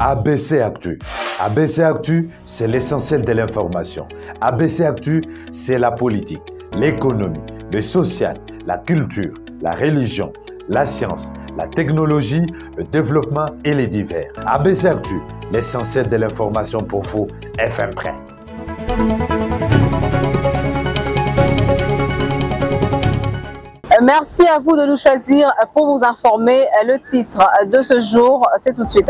ABC Actu. ABC Actu, c'est l'essentiel de l'information. ABC Actu, c'est la politique, l'économie, le social, la culture, la religion, la science, la technologie, le développement et les divers. ABC Actu, l'essentiel de l'information pour vous, FM Prêt. Merci à vous de nous choisir pour vous informer. Le titre de ce jour, c'est tout de suite.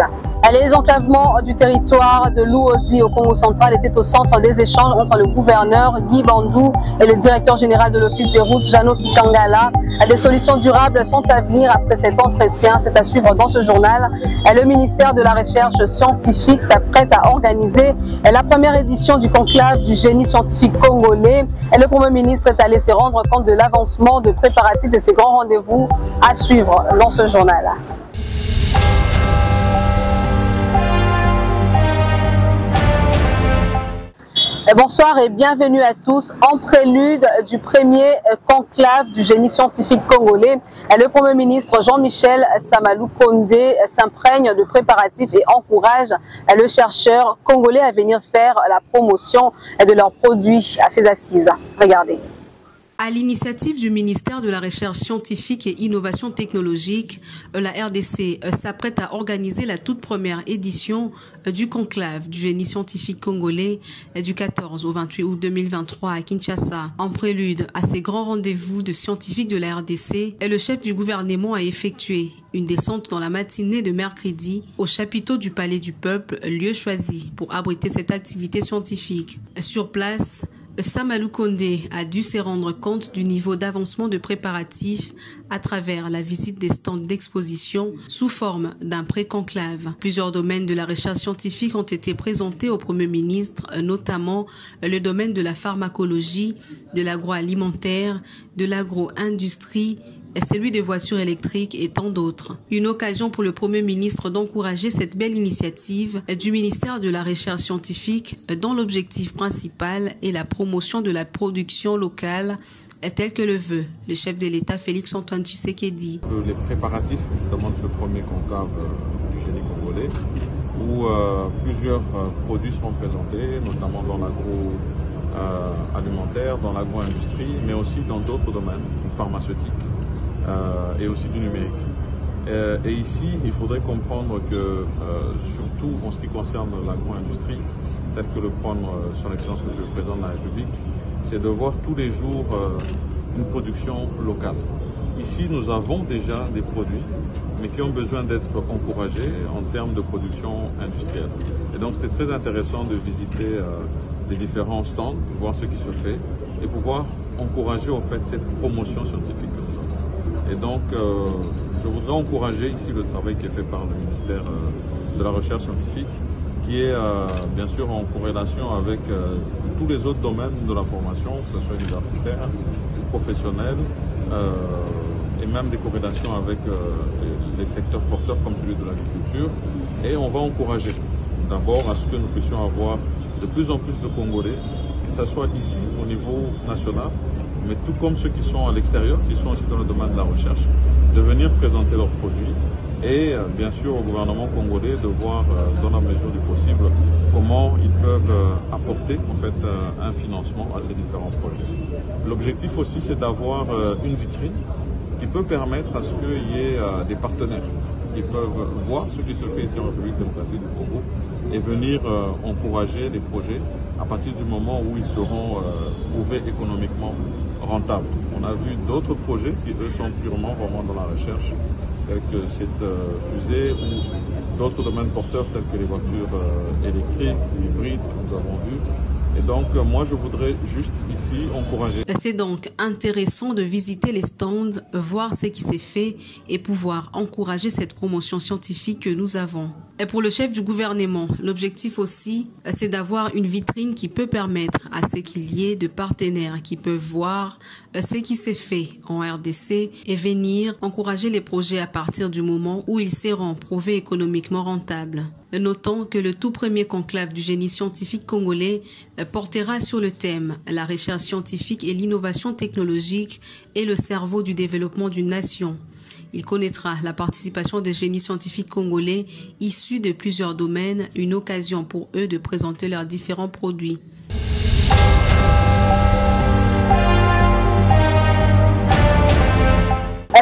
Les enclavements du territoire de Luozi au Congo central étaient au centre des échanges entre le gouverneur Guy Bandou et le directeur général de l'Office des routes, Jano Kikangala. Des solutions durables sont à venir après cet entretien. C'est à suivre dans ce journal. Le ministère de la Recherche scientifique s'apprête à organiser la première édition du conclave du génie scientifique congolais. Le Premier ministre est allé se rendre compte de l'avancement de préparatifs de ces grands rendez-vous à suivre dans ce journal. Bonsoir et bienvenue à tous. En prélude du premier conclave du génie scientifique congolais, le Premier ministre Jean-Michel Samalou Kondé s'imprègne de préparatifs et encourage le chercheur congolais à venir faire la promotion de leurs produits à ses assises. Regardez. À l'initiative du ministère de la Recherche scientifique et innovation technologique, la RDC s'apprête à organiser la toute première édition du conclave du génie scientifique congolais du 14 au 28 août 2023 à Kinshasa. En prélude à ces grands rendez-vous de scientifiques de la RDC, le chef du gouvernement a effectué une descente dans la matinée de mercredi au chapiteau du Palais du Peuple, lieu choisi pour abriter cette activité scientifique. Sur place, Samalou Kondé a dû se rendre compte du niveau d'avancement de préparatifs à travers la visite des stands d'exposition sous forme d'un pré-conclave. Plusieurs domaines de la recherche scientifique ont été présentés au Premier ministre, notamment le domaine de la pharmacologie, de l'agroalimentaire, de l'agro-industrie, celui des voitures électriques et tant d'autres. Une occasion pour le Premier ministre d'encourager cette belle initiative du ministère de la Recherche scientifique dont l'objectif principal est la promotion de la production locale tel que le veut le chef de l'État Félix-Antoine Tshisekedi. Les préparatifs justement de ce premier conclave du génie congolais où plusieurs produits seront présentés, notamment dans l'agroalimentaire, dans l'agro-industrie, mais aussi dans d'autres domaines pharmaceutiques. Et aussi du numérique. Et ici, il faudrait comprendre que, surtout en ce qui concerne l'agro-industrie, tel que le prendre son Excellence Monsieur le Président de la République, c'est de voir tous les jours une production locale. Ici, nous avons déjà des produits, mais qui ont besoin d'être encouragés en termes de production industrielle. Et donc, c'était très intéressant de visiter les différents stands, voir ce qui se fait et pouvoir encourager en fait cette promotion scientifique. Et donc, je voudrais encourager ici le travail qui est fait par le ministère de la Recherche scientifique, qui est bien sûr en corrélation avec tous les autres domaines de la formation, que ce soit universitaire ou professionnel, et même des corrélations avec les secteurs porteurs comme celui de l'agriculture. Et on va encourager d'abord à ce que nous puissions avoir de plus en plus de Congolais, que ce soit ici au niveau national, mais tout comme ceux qui sont à l'extérieur, qui sont aussi dans le domaine de la recherche, de venir présenter leurs produits et bien sûr au gouvernement congolais de voir dans la mesure du possible comment ils peuvent apporter en fait un financement à ces différents projets. L'objectif aussi c'est d'avoir une vitrine qui peut permettre à ce qu'il y ait des partenaires qui peuvent voir ce qui se fait ici en République démocratique du Congo et venir encourager des projets à partir du moment où ils seront prouvés économiquement rentables. On a vu d'autres projets qui, eux, sont purement vraiment dans la recherche, tels que cette fusée ou d'autres domaines porteurs tels que les voitures électriques ou hybrides que nous avons vus. Et donc, moi, je voudrais juste ici encourager. C'est donc intéressant de visiter les stands, voir ce qui s'est fait et pouvoir encourager cette promotion scientifique que nous avons. Et pour le chef du gouvernement, l'objectif aussi, c'est d'avoir une vitrine qui peut permettre à ce qu'il y ait de partenaires qui peuvent voir ce qui s'est fait en RDC et venir encourager les projets à partir du moment où ils seront prouvés économiquement rentables. Notons que le tout premier conclave du génie scientifique congolais portera sur le thème « La recherche scientifique et l'innovation technologique et le cerveau du développement d'une nation ». Il connaîtra la participation des génies scientifiques congolais issus de plusieurs domaines, une occasion pour eux de présenter leurs différents produits.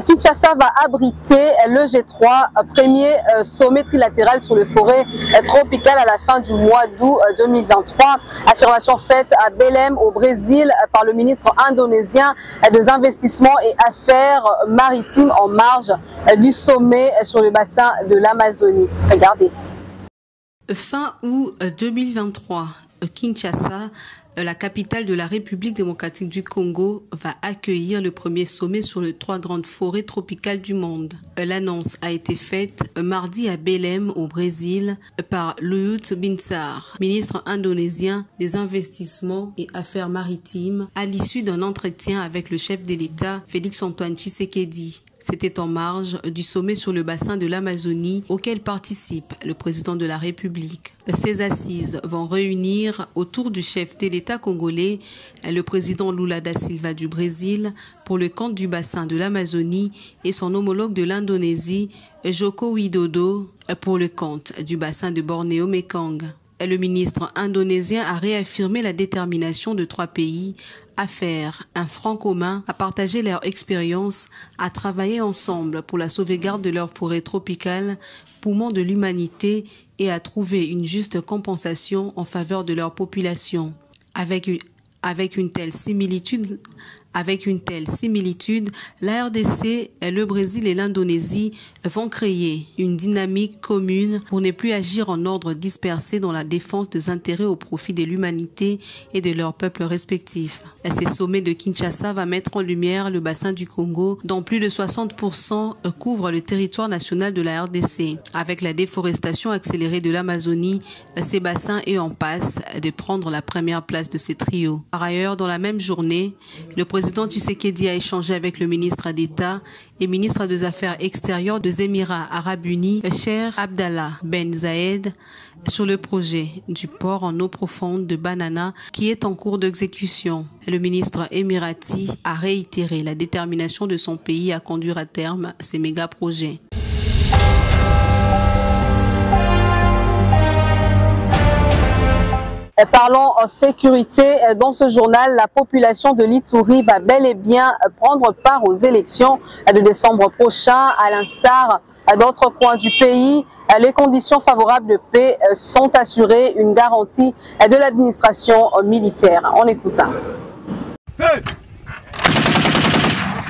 Kinshasa va abriter le G3, premier sommet trilatéral sur les forêts tropicales à la fin du mois d'août 2023. Affirmation faite à Belém au Brésil par le ministre indonésien des investissements et affaires maritimes en marge du sommet sur le bassin de l'Amazonie. Regardez. Fin août 2023, Kinshasa, la capitale de la République démocratique du Congo, va accueillir le premier sommet sur les 3 grandes forêts tropicales du monde. L'annonce a été faite mardi à Belém, au Brésil, par Luhut Binsar, ministre indonésien des investissements et affaires maritimes, à l'issue d'un entretien avec le chef de l'État, Félix-Antoine Tshisekedi. C'était en marge du sommet sur le bassin de l'Amazonie auquel participe le président de la République. Ces assises vont réunir autour du chef de l'État congolais le président Lula da Silva du Brésil pour le compte du bassin de l'Amazonie et son homologue de l'Indonésie, Joko Widodo, pour le compte du bassin de Bornéo-Mekong. Le ministre indonésien a réaffirmé la détermination de 3 pays à faire un front commun, à partager leur expérience, à travailler ensemble pour la sauvegarde de leurs forêts tropicales, poumons de l'humanité, et à trouver une juste compensation en faveur de leur population. Avec une telle similitude, la RDC, le Brésil et l'Indonésie vont créer une dynamique commune pour ne plus agir en ordre dispersé dans la défense des intérêts au profit de l'humanité et de leurs peuples respectifs. Ces sommets de Kinshasa va mettre en lumière le bassin du Congo, dont plus de 60% couvrent le territoire national de la RDC. Avec la déforestation accélérée de l'Amazonie, ces bassins est en passe de prendre la première place de ces trios. Par ailleurs, dans la même journée, le président Tshisekedi a échangé avec le ministre d'État et ministre des Affaires extérieures des Émirats arabes unis, Cheikh Abdallah Ben Zayed, sur le projet du port en eau profonde de Banana qui est en cours d'exécution. Le ministre émirati a réitéré la détermination de son pays à conduire à terme ces méga-projets. Parlons en sécurité. Dans ce journal, la population de l'Ituri va bel et bien prendre part aux élections de décembre prochain. À l'instar d'autres coins du pays, les conditions favorables de paix sont assurées, une garantie de l'administration militaire. On écoute.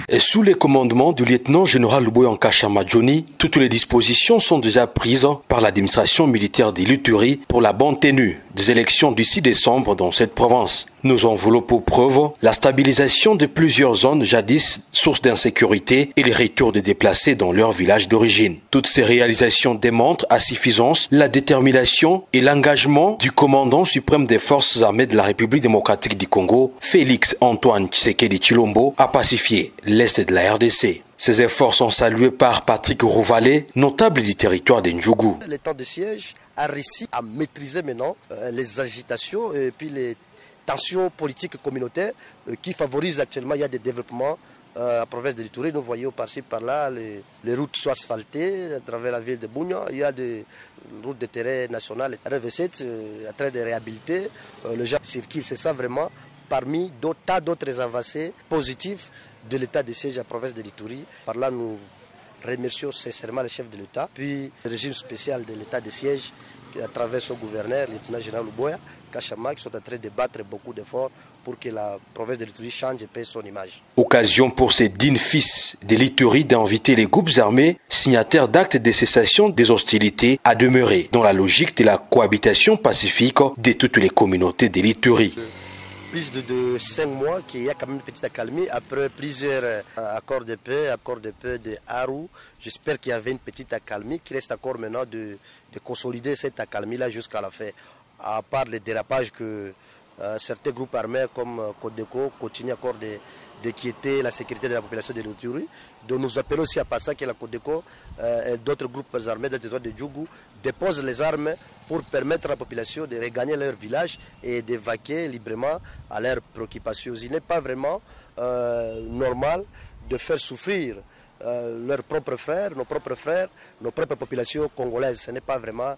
Et sous les commandements du lieutenant-général Boyanka Chamadjoni, toutes les dispositions sont déjà prises par l'administration militaire de l'Ituri pour la bonne tenue des élections du 6 décembre dans cette province. Nous en voulons pour preuve la stabilisation de plusieurs zones jadis sources d'insécurité et les retours des déplacés dans leur village d'origine. Toutes ces réalisations démontrent à suffisance la détermination et l'engagement du commandant suprême des forces armées de la République démocratique du Congo, Félix-Antoine Tshisekedi Tshilombo, à pacifier l'est de la RDC. Ces efforts sont salués par Patrick Rouvalet, notable du territoire d'Ndjougou. L'état de siège a réussi à maîtriser maintenant les agitations et puis les tensions politiques communautaires qui favorisent actuellement. Il y a des développements à la province de l'Ituri. Nous voyons par-ci par-là les routes sont asphaltées à travers la ville de Bougna. Il y a des routes de terrain national RV7 en train de réhabiliter. Les gens circulent, c'est ça vraiment parmi tas d'autres avancées positives de l'état de siège à la province de l'Ituri. Par là, nous remercions sincèrement le chef de l'État, puis le régime spécial de l'état de siège à travers son gouverneur, le lieutenant-général Boya Kachama, qui sont en train de battre beaucoup d'efforts pour que la province de l'Ituri change et paie son image. Occasion pour ces dignes fils de l'Ituri d'inviter les groupes armés signataires d'actes de cessation des hostilités à demeurer dans la logique de la cohabitation pacifique de toutes les communautés de l'Ituri. Plus de 5 mois qu'il y a quand même une petite accalmie après plusieurs accords de paix de Aru. J'espère qu'il y avait une petite accalmie qui reste encore maintenant de consolider cette accalmie-là jusqu'à la fin. À part les dérapages que certains groupes armés comme Codeco continuent encore de d'inquiéter la sécurité de la population de l'Ituri. Donc nous appelons aussi à passer que la Codeco et d'autres groupes armés dans le territoire de Djougou déposent les armes pour permettre à la population de regagner leur village et d'évacuer librement à leurs préoccupations. Il n'est pas vraiment normal de faire souffrir leurs propres frères, nos propres populations congolaises. Ce n'est pas vraiment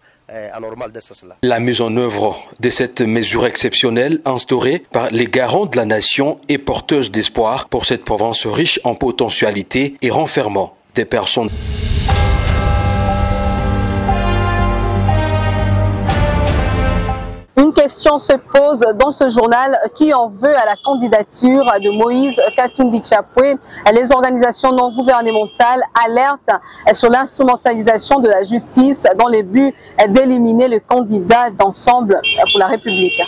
anormal de cela. La mise en œuvre de cette mesure exceptionnelle instaurée par les garants de la nation est porteuse d'espoir pour cette province riche en potentialités et renfermant des personnes. Une question se pose dans ce journal: qui en veut à la candidature de Moïse Katumbi Chapwe? Les organisations non gouvernementales alertent sur l'instrumentalisation de la justice dans le but d'éliminer le candidat d'Ensemble pour la République.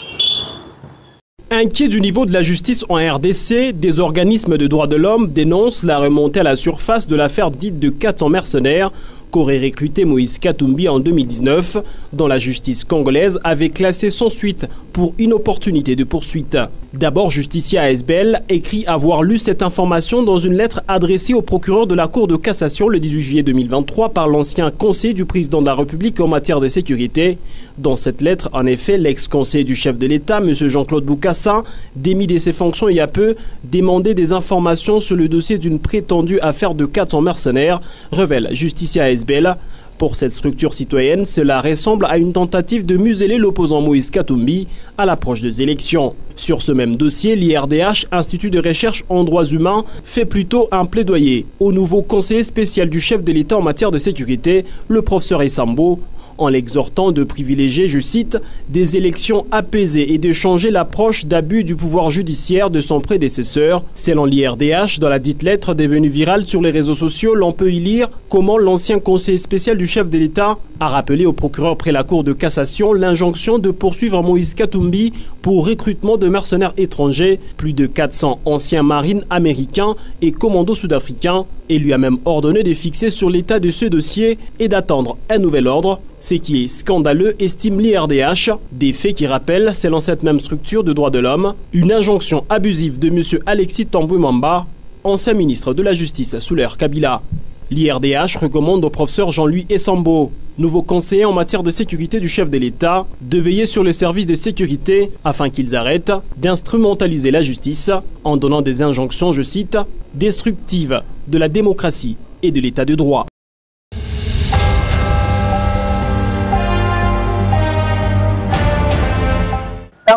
Inquiets du niveau de la justice en RDC, des organismes de droits de l'homme dénoncent la remontée à la surface de l'affaire dite de 400 mercenaires qu'aurait recruté Moïse Katumbi en 2019, dont la justice congolaise avait classé sans suite pour inopportunité de poursuite. D'abord, Justicia ASBL écrit avoir lu cette information dans une lettre adressée au procureur de la Cour de cassation le 18 juillet 2023 par l'ancien conseiller du président de la République en matière de sécurité. Dans cette lettre, en effet, l'ex-conseiller du chef de l'État, M. Jean-Claude Boukassa, démis de ses fonctions il y a peu, demandait des informations sur le dossier d'une prétendue affaire de 400 mercenaires, révèle Justicia ASBL. Pour cette structure citoyenne, cela ressemble à une tentative de museler l'opposant Moïse Katumbi à l'approche des élections. Sur ce même dossier, l'IRDH, Institut de recherche en droits humains, fait plutôt un plaidoyer au nouveau conseiller spécial du chef de l'État en matière de sécurité, le professeur Essambo, en l'exhortant de privilégier, je cite, des élections apaisées et de changer l'approche d'abus du pouvoir judiciaire de son prédécesseur. Selon l'IRDH, dans la dite lettre devenue virale sur les réseaux sociaux, l'on peut y lire comment l'ancien conseiller spécial du chef de l'État a rappelé au procureur près la Cour de cassation l'injonction de poursuivre Moïse Katumbi pour recrutement de mercenaires étrangers, plus de 400 anciens marines américains et commandos sud-africains, et lui a même ordonné de fixer sur l'état de ce dossier et d'attendre un nouvel ordre. Ce qui est scandaleux, estime l'IRDH, des faits qui rappellent, selon cette même structure de droits de l'homme, une injonction abusive de M. Alexis Tambwe Mwamba, ancien ministre de la Justice sous l'ère Kabila. L'IRDH recommande au professeur Jean-Louis Essambo, nouveau conseiller en matière de sécurité du chef de l'État, de veiller sur les services de sécurité afin qu'ils arrêtent d'instrumentaliser la justice en donnant des injonctions, je cite, destructives de la démocratie et de l'État de droit.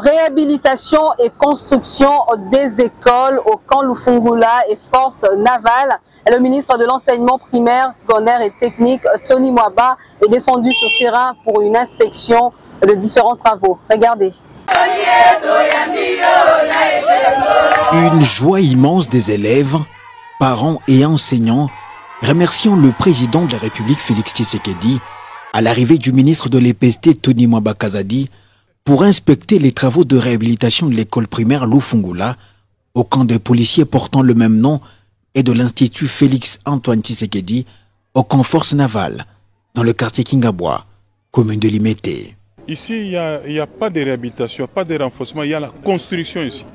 Réhabilitation et construction des écoles au camp Lufungula et forces navales. Le ministre de l'enseignement primaire, secondaire et technique, Tony Mwaba, est descendu sur terrain pour une inspection de différents travaux. Regardez. Une joie immense des élèves, parents et enseignants remerciant le président de la République Félix Tshisekedi à l'arrivée du ministre de l'EPST Tony Mwaba Kazadi pour inspecter les travaux de réhabilitation de l'école primaire Lufungula au camp des policiers portant le même nom et de l'Institut Félix Antoine Tshisekedi au camp Force Navale dans le quartier Kingabwa, commune de Limete. Ici, il n'y a pas de réhabilitation, pas de renforcement, il y a la construction ici.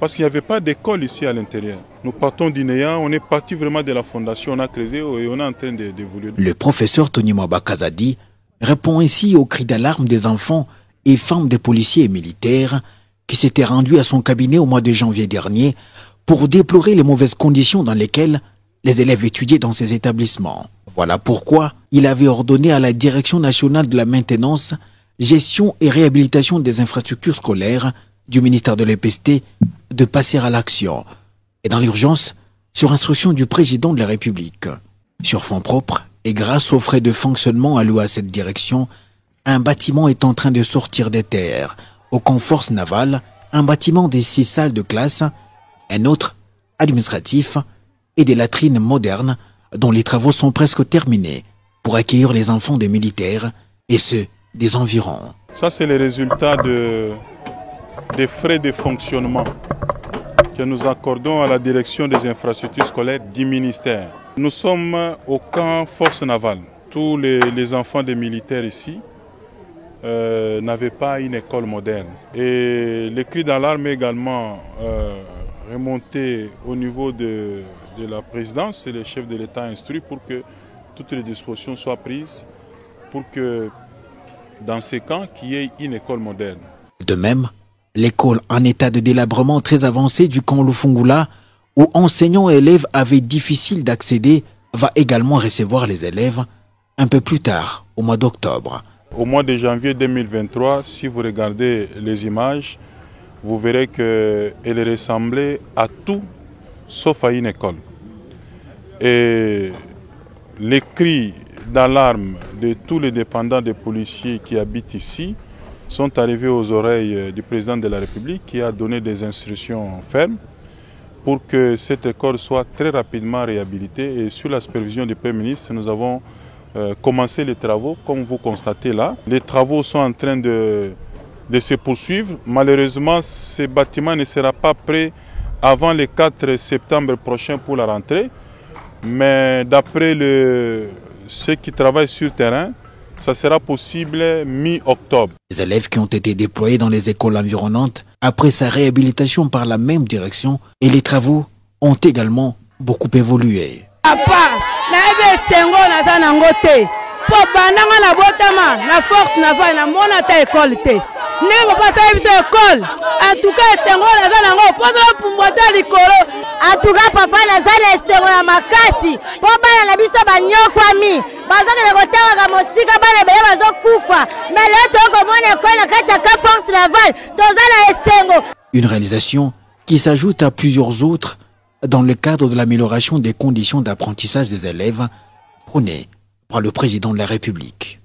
Parce qu'il n'y avait pas d'école ici à l'intérieur. Nous partons du néant, on est parti vraiment de la fondation, on a creusé et on est en train d'évoluer. Le professeur Tony Mwaba Kazadi répond ici aux cris d'alarme des enfants et femmes des policiers et militaires qui s'étaient rendus à son cabinet au mois de janvier dernier pour déplorer les mauvaises conditions dans lesquelles les élèves étudiaient dans ces établissements. Voilà pourquoi il avait ordonné à la Direction nationale de la maintenance, gestion et réhabilitation des infrastructures scolaires du ministère de l'EPST de passer à l'action, et dans l'urgence, sur instruction du président de la République. Sur fonds propres et grâce aux frais de fonctionnement alloués à cette direction, un bâtiment est en train de sortir des terres. Au camp Force Navale, un bâtiment des 6 salles de classe, un autre administratif et des latrines modernes dont les travaux sont presque terminés pour accueillir les enfants des militaires et ceux des environs. Ça, c'est le résultat des frais de fonctionnement que nous accordons à la direction des infrastructures scolaires du ministère. Nous sommes au camp Force Navale. Tous les enfants des militaires ici n'avaient pas une école moderne. Et les cris d'alarme également monté au niveau de la présidence et les chefs de l'État instruits pour que toutes les dispositions soient prises pour que dans ces camps, qu'il y ait une école moderne. De même, l'école en état de délabrement très avancé du camp Lufungula, où enseignants et élèves avaient difficile d'accéder, va également recevoir les élèves un peu plus tard, au mois d'octobre. Au mois de janvier 2023, si vous regardez les images, vous verrez qu'elle ressemblait à tout sauf à une école. Et les cris d'alarme de tous les dépendants des policiers qui habitent ici sont arrivés aux oreilles du président de la République qui a donné des instructions fermes pour que cette école soit très rapidement réhabilitée. Et sous la supervision du Premier ministre, nous avons commencé les travaux, comme vous constatez là. Les travaux sont en train de se poursuivre. Malheureusement, ce bâtiment ne sera pas prêt avant le 4 septembre prochain pour la rentrée. Mais d'après ceux qui travaillent sur le terrain, ça sera possible mi-octobre. Les élèves qui ont été déployés dans les écoles environnantes après sa réhabilitation par la même direction et les travaux ont également beaucoup évolué. En tout cas, papa nazali esengo ya makasi po bana na biso banyokwami bazokele kotanga mosika bana beye bazokufa mais leo tokomona ekole na kati ya ka force navale toza na esengo. Une réalisation qui s'ajoute à plusieurs autres dans le cadre de l'amélioration des conditions d'apprentissage des élèves prônée par le président de la République.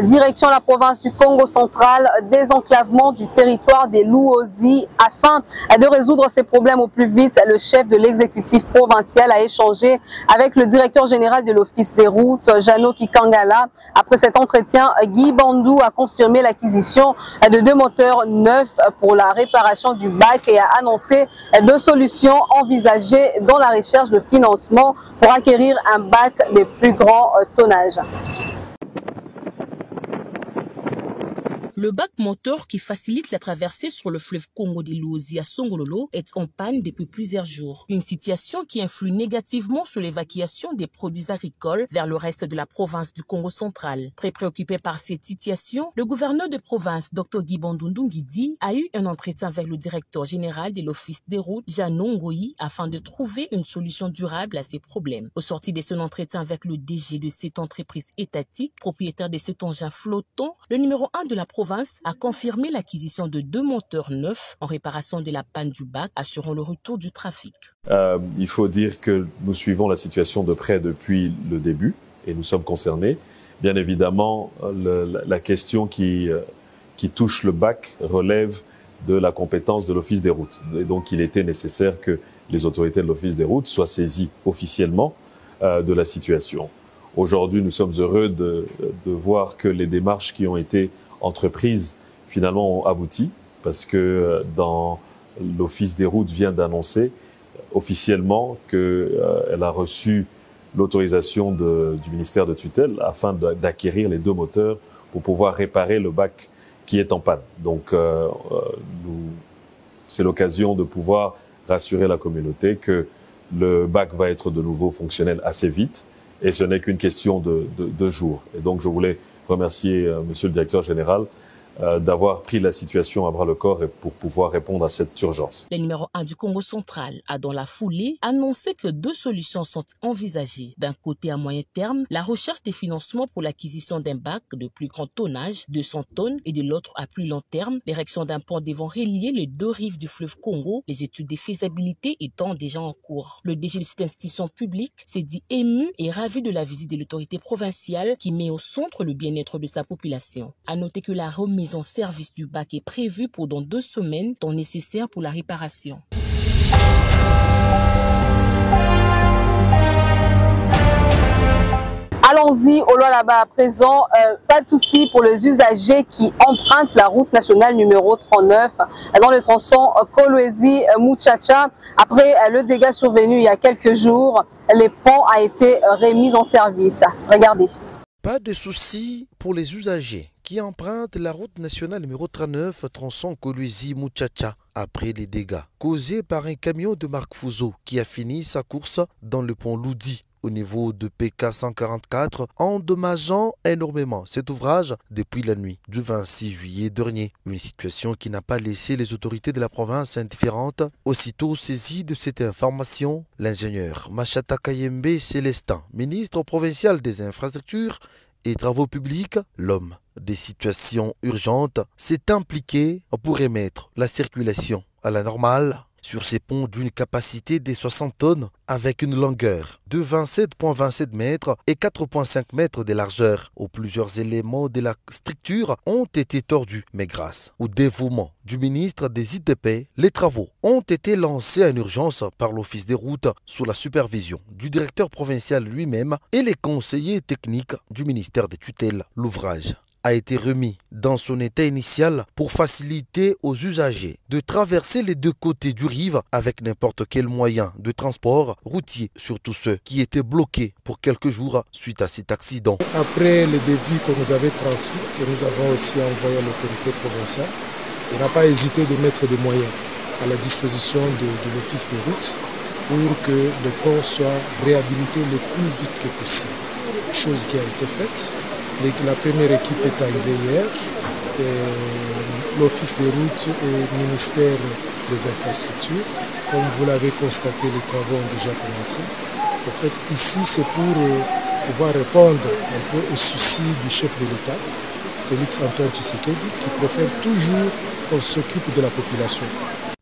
Direction la province du Congo central, désenclavement du territoire des Luozi. Afin de résoudre ces problèmes au plus vite, le chef de l'exécutif provincial a échangé avec le directeur général de l'Office des routes, Jano Kikangala. Après cet entretien, Guy Bandou a confirmé l'acquisition de 2 moteurs neufs pour la réparation du bac et a annoncé 2 solutions envisagées dans la recherche de financement pour acquérir un bac de plus grand tonnage. Le bac moteur qui facilite la traversée sur le fleuve Congo des Luozi à Songololo est en panne depuis plusieurs jours. Une situation qui influe négativement sur l'évacuation des produits agricoles vers le reste de la province du Congo central. Très préoccupé par cette situation, le gouverneur de province, Dr Guy Bandou Ndungidi, a eu un entretien avec le directeur général de l'Office des routes, Jano Ngoyi, afin de trouver une solution durable à ces problèmes. Au sorti de son entretien avec le DG de cette entreprise étatique, propriétaire de cet engin flottant, le numéro 1 de la province a confirmé l'acquisition de 2 moteurs neufs en réparation de la panne du bac, assurant le retour du trafic. Il faut dire que nous suivons la situation de près depuis le début et nous sommes concernés. Bien évidemment, la question qui touche le bac relève de la compétence de l'Office des routes. Et donc, il était nécessaire que les autorités de l'Office des routes soient saisies officiellement de la situation. Aujourd'hui, nous sommes heureux de voir que les démarches qui ont été entreprises finalement ont abouti parce que l'Office des routes vient d'annoncer officiellement qu'elle a reçu l'autorisation du ministère de tutelle afin d'acquérir les 2 moteurs pour pouvoir réparer le bac qui est en panne. Donc c'est l'occasion de pouvoir rassurer la communauté que le bac va être de nouveau fonctionnel assez vite et ce n'est qu'une question de jours. Et donc je voulais remercier Monsieur le Directeur Général d'avoir pris la situation à bras-le-corps pour pouvoir répondre à cette urgence. Le numéro 1 du Congo central a dans la foulée annoncé que 2 solutions sont envisagées. D'un côté à moyen terme, la recherche des financements pour l'acquisition d'un bac de plus grand tonnage, 200 tonnes, et de l'autre à plus long terme, l'érection d'un pont devant relier les 2 rives du fleuve Congo, les études de faisabilité étant déjà en cours. Le DG de cette institution publique s'est dit ému et ravi de la visite de l'autorité provinciale qui met au centre le bien-être de sa population. À noter que la remise en service du bac est prévue pour dans 2 semaines, temps nécessaire pour la réparation. Allons-y au là-bas à présent. Pas de souci pour les usagers qui empruntent la route nationale numéro 39 dans le tronçon Kolwezi-Muchacha. Après le dégât survenu il y a quelques jours, les ponts ont été remis en service. Regardez. Pas de souci pour les usagers qui emprunte la route nationale numéro 39 tronçon Kolwezi-Muchacha après les dégâts causés par un camion de marque Fuso qui a fini sa course dans le pont Loudi au niveau de PK 144, endommageant énormément cet ouvrage depuis la nuit du 26 juillet dernier. Une situation qui n'a pas laissé les autorités de la province indifférentes. Aussitôt saisi de cette information, l'ingénieur Machata Kayembe Célestin, ministre provincial des infrastructures et travaux publics, l'homme des situations urgentes, s'est impliqué pour remettre la circulation à la normale sur ces ponts d'une capacité de 60 tonnes avec une longueur de 27,27 mètres et 4,5 mètres de largeur, où plusieurs éléments de la structure ont été tordus. Mais grâce au dévouement du ministre des ITP, les travaux ont été lancés en urgence par l'Office des routes sous la supervision du directeur provincial lui-même et les conseillers techniques du ministère des tutelles. L'ouvrage a été remis dans son état initial pour faciliter aux usagers de traverser les deux côtés du rive avec n'importe quel moyen de transport routier, surtout ceux qui étaient bloqués pour quelques jours suite à cet accident. Après les devis que nous avez transmis, que nous avons aussi envoyé à l'autorité provinciale, il n'a pas hésité de mettre des moyens à la disposition de l'Office des routes pour que le pont soit réhabilité le plus vite que possible. Chose qui a été faite. La première équipe est arrivée hier. L'Office des routes et le ministère des infrastructures. Comme vous l'avez constaté, les travaux ont déjà commencé. En fait, ici, c'est pour pouvoir répondre un peu aux soucis du chef de l'État, Félix Antoine Tshisekedi, qui préfère toujours qu'on s'occupe de la population.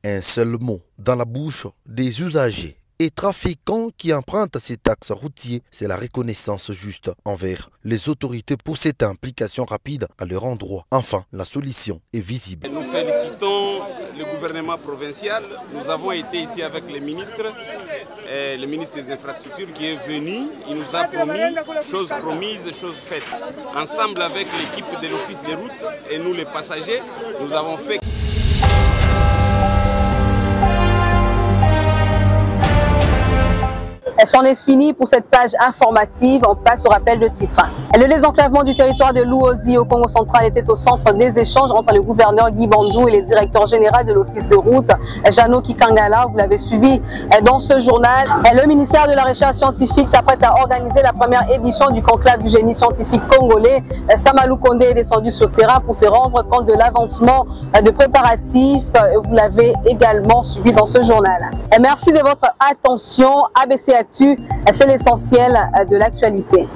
Un seul mot dans la bouche des usagers et trafiquants qui empruntent cet axe routier, c'est la reconnaissance juste envers les autorités pour cette implication rapide à leur endroit. Enfin, la solution est visible. Nous félicitons le gouvernement provincial. Nous avons été ici avec le ministre des infrastructures qui est venu. Il nous a promis, chose promise, chose faite. Ensemble avec l'équipe de l'Office des routes et nous les passagers, nous avons fait... C'en est fini pour cette page informative. On passe au rappel de titres. Le désenclavement du territoire de Luozi au Congo central était au centre des échanges entre le gouverneur Guy Bandou et le directeur général de l'Office de route, Jano Kikangala. Vous l'avez suivi dans ce journal. Le ministère de la Recherche scientifique s'apprête à organiser la première édition du conclave du génie scientifique congolais. Samalou Kondé est descendu sur terrain pour se rendre compte de l'avancement de préparatifs. Vous l'avez également suivi dans ce journal. Merci de votre attention. ABC Actu, c'est l'essentiel de l'actualité.